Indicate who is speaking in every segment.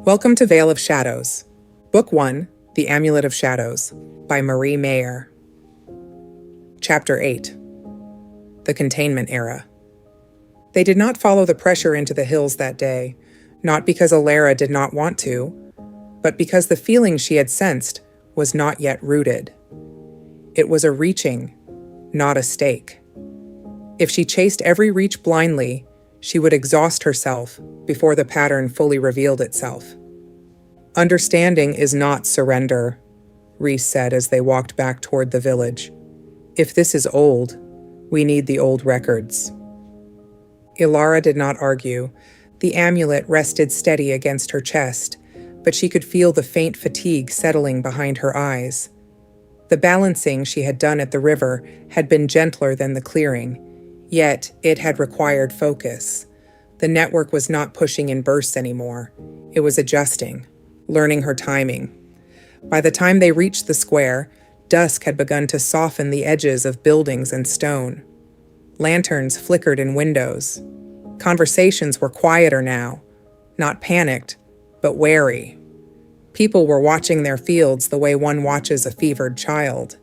Speaker 1: Welcome to Veil of Shadows, Book 1, The Amulet of Shadows, by Marie Mayer. Chapter 8, The Containment Era. They did not follow the pressure into the hills that day, not because Elara did not want to, but because the feeling she had sensed was not yet rooted. It was a reaching, not a stake. If she chased every reach blindly, she would exhaust herself before the pattern fully revealed itself. Understanding is not surrender, Reese said as they walked back toward the village. If this is old, we need the old records. Elara did not argue. The amulet rested steady against her chest, but she could feel the faint fatigue settling behind her eyes. The balancing she had done at the river had been gentler than the clearing, yet it had required focus. The network was not pushing in bursts anymore. It was adjusting, learning her timing. By the time they reached the square, dusk had begun to soften the edges of buildings and stone. Lanterns flickered in windows. Conversations were quieter now, not panicked, but wary. People were watching their fields the way one watches a fevered child,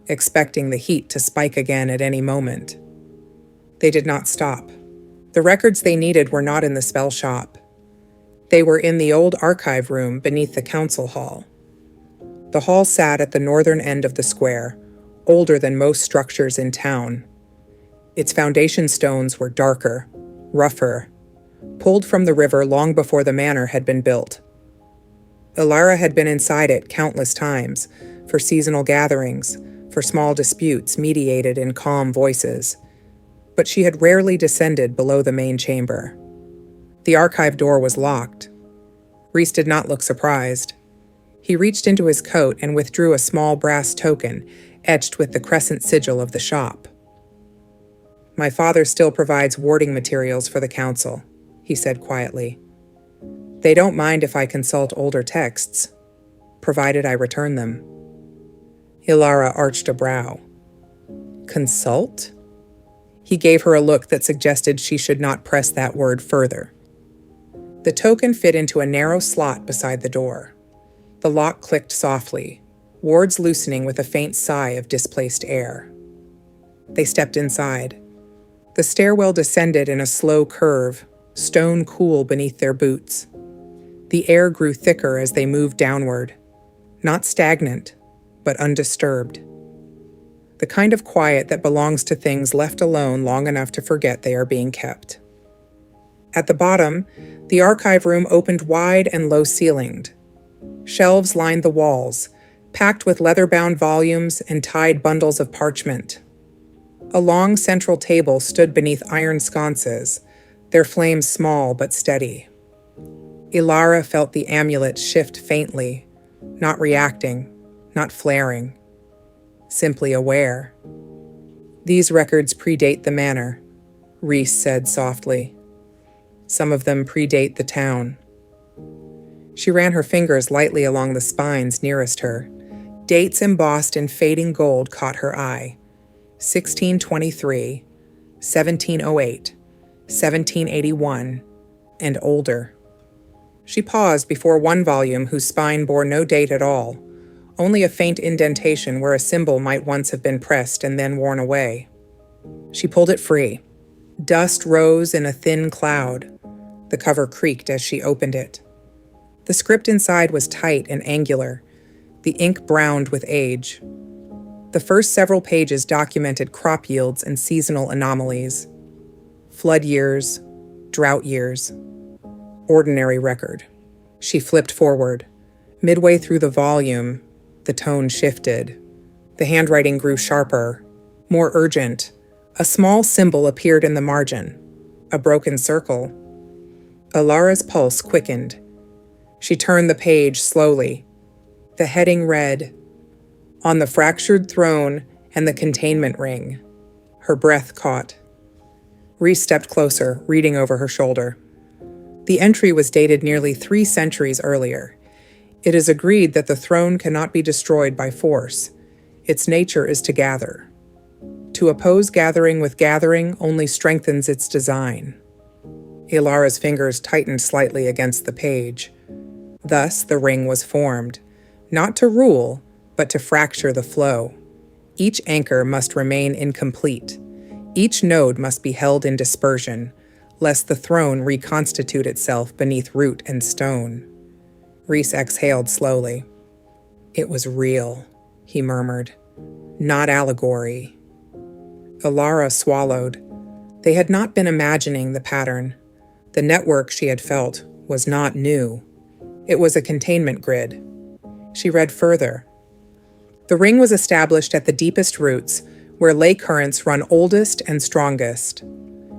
Speaker 1: expecting the heat to spike again at any moment. They did not stop. The records they needed were not in the spell shop. They were in the old archive room beneath the council hall. The hall sat at the northern end of the square, older than most structures in town. Its foundation stones were darker, rougher, pulled from the river long before the manor had been built. Elara had been inside it countless times, for seasonal gatherings, for small disputes mediated in calm voices. But she had rarely descended below the main chamber. The archive door was locked. Reese did not look surprised. He reached into his coat and withdrew a small brass token, etched with the crescent sigil of the shop. "My father still provides warding materials for the council," he said quietly. "They don't mind if I consult older texts, provided I return them." Elara arched a brow. "Consult?" He gave her a look that suggested she should not press that word further. The token fit into a narrow slot beside the door. The lock clicked softly, wards loosening with a faint sigh of displaced air. They stepped inside. The stairwell descended in a slow curve, stone cool beneath their boots. The air grew thicker as they moved downward, not stagnant, but undisturbed. The kind of quiet that belongs to things left alone long enough to forget they are being kept. At the bottom, the archive room opened wide and low-ceilinged. Shelves lined the walls, packed with leather-bound volumes and tied bundles of parchment. A long central table stood beneath iron sconces, their flames small but steady. Elara felt the amulet shift faintly, not reacting, not flaring. Simply aware. "These records predate the manor," Reese said softly. "Some of them predate the town." She ran her fingers lightly along the spines nearest her. Dates embossed in fading gold caught her eye. 1623, 1708, 1781, and older. She paused before one volume whose spine bore no date at all, only a faint indentation where a symbol might once have been pressed and then worn away. She pulled it free. Dust rose in a thin cloud. The cover creaked as she opened it. The script inside was tight and angular, the ink browned with age. The first several pages documented crop yields and seasonal anomalies. Flood years, drought years. Ordinary record. She flipped forward. Midway through the volume, the tone shifted. The handwriting grew sharper, more urgent. A small symbol appeared in the margin, a broken circle. Elara's pulse quickened. She turned the page slowly. The heading read, "On the Fractured Throne and the Containment Ring." Her breath caught. Reese stepped closer, reading over her shoulder. The entry was dated nearly 3 centuries earlier. "It is agreed that the throne cannot be destroyed by force. Its nature is to gather. To oppose gathering with gathering only strengthens its design." Elara's fingers tightened slightly against the page. Thus the ring was formed, not to rule, but to fracture the flow. Each anchor must remain incomplete. Each node must be held in dispersion, lest the throne reconstitute itself beneath root and stone. Rhys exhaled slowly. It was real, he murmured. Not allegory. Elara swallowed. They had not been imagining the pattern. The network she had felt was not new. It was a containment grid. She read further. The ring was established at the deepest roots, where ley currents run oldest and strongest.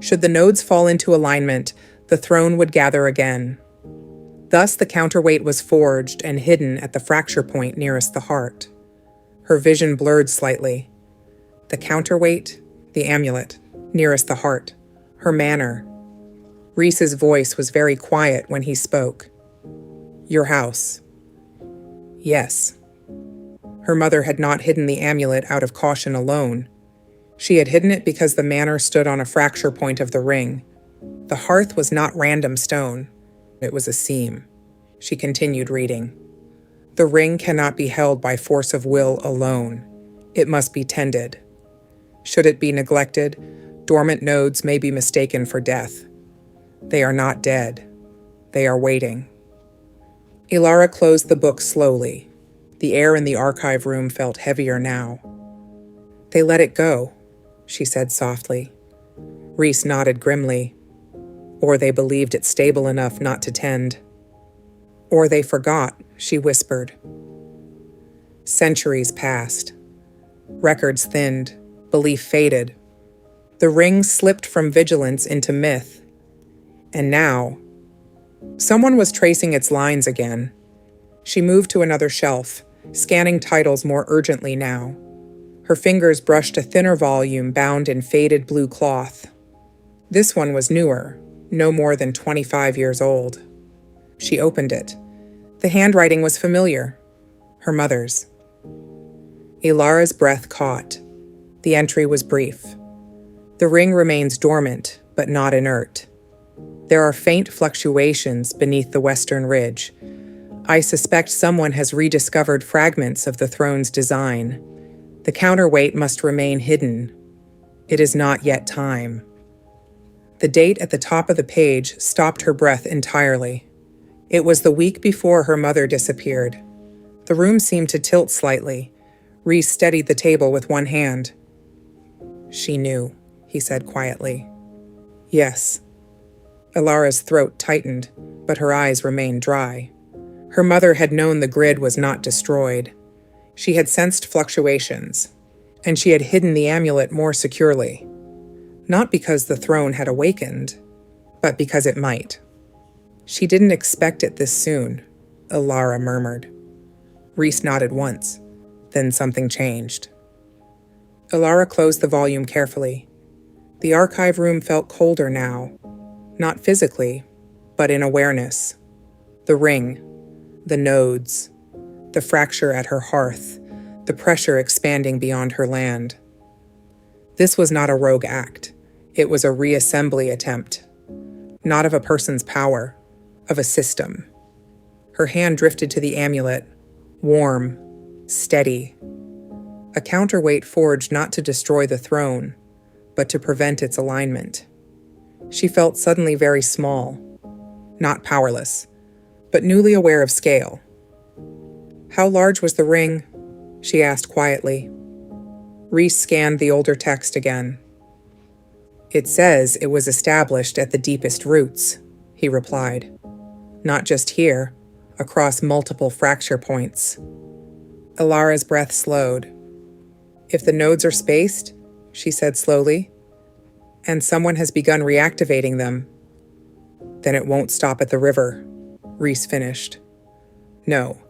Speaker 1: Should the nodes fall into alignment, the throne would gather again. Thus the counterweight was forged and hidden at the fracture point nearest the heart. Her vision blurred slightly. The counterweight, the amulet, nearest the heart, her manor. Rhys's voice was very quiet when he spoke. Your house. Yes. Her mother had not hidden the amulet out of caution alone. She had hidden it because the manor stood on a fracture point of the ring. The hearth was not random stone. It was a seam. She continued reading. The ring cannot be held by force of will alone. It must be tended. Should it be neglected, dormant nodes may be mistaken for death. They are not dead. They are waiting. Elara closed the book slowly. The air in the archive room felt heavier now. They let it go, she said softly. Rhys nodded grimly. Or they believed it stable enough not to tend. Or they forgot, she whispered. Centuries passed. Records thinned. Belief faded. The ring slipped from vigilance into myth. And now, someone was tracing its lines again. She moved to another shelf, scanning titles more urgently now. Her fingers brushed a thinner volume bound in faded blue cloth. This one was newer, no more than 25 years old. She opened it. The handwriting was familiar. Her mother's. Elara's breath caught. The entry was brief. The ring remains dormant, but not inert. There are faint fluctuations beneath the western ridge. I suspect someone has rediscovered fragments of the throne's design. The counterweight must remain hidden. It is not yet time. The date at the top of the page stopped her breath entirely. It was the week before her mother disappeared. The room seemed to tilt slightly. Rhys steadied the table with one hand. She knew, he said quietly. Yes. Elara's throat tightened, but her eyes remained dry. Her mother had known the grid was not destroyed. She had sensed fluctuations, and she had hidden the amulet more securely. Not because the throne had awakened, but because it might. She didn't expect it this soon, Elara murmured. Rhys nodded once, then something changed. Elara closed the volume carefully. The archive room felt colder now, not physically, but in awareness. The ring, the nodes, the fracture at her hearth, the pressure expanding beyond her land. This was not a rogue act. It was a reassembly attempt. Not of a person's power, of a system. Her hand drifted to the amulet, warm, steady. A counterweight forged not to destroy the throne, but to prevent its alignment. She felt suddenly very small, not powerless, but newly aware of scale. How large was the ring? She asked quietly. Rhys scanned the older text again. It says it was established at the deepest roots, he replied. Not just here, across multiple fracture points. Elara's breath slowed. If the nodes are spaced, she said slowly, and someone has begun reactivating them, then it won't stop at the river, Rhys finished. No,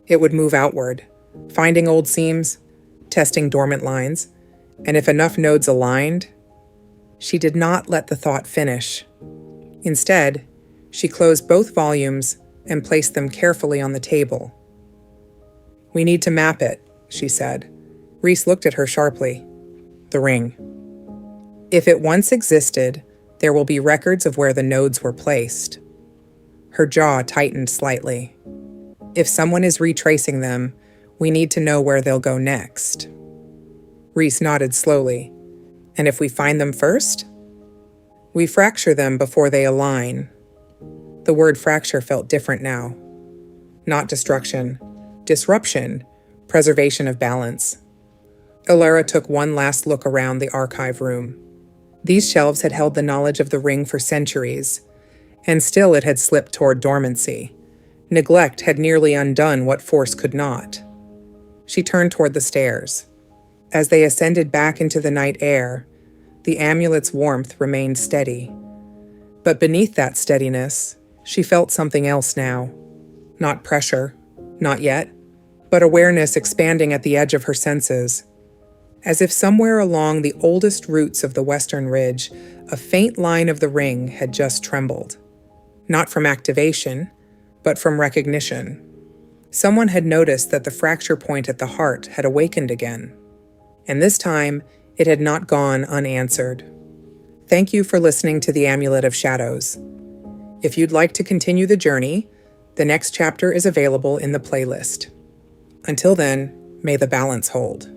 Speaker 1: it would move outward, finding old seams, testing dormant lines, and if enough nodes aligned. She did not let the thought finish. Instead, she closed both volumes and placed them carefully on the table. We need to map it, she said. Rhys looked at her sharply. The ring. If it once existed, there will be records of where the nodes were placed. Her jaw tightened slightly. If someone is retracing them, we need to know where they'll go next. Reese nodded slowly. And if we find them first? We fracture them before they align. The word fracture felt different now. Not destruction, disruption, preservation of balance. Elara took one last look around the archive room. These shelves had held the knowledge of the ring for centuries, and still it had slipped toward dormancy. Neglect had nearly undone what force could not. She turned toward the stairs. As they ascended back into the night air, the amulet's warmth remained steady. But beneath that steadiness, she felt something else now. Not pressure, not yet, but awareness expanding at the edge of her senses. As if somewhere along the oldest roots of the western ridge, a faint line of the ring had just trembled. Not from activation, but from recognition. Someone had noticed that the fracture point at the heart had awakened again. And this time, it had not gone unanswered. Thank you for listening to the Amulet of Shadows. If you'd like to continue the journey, the next chapter is available in the playlist. Until then, may the balance hold.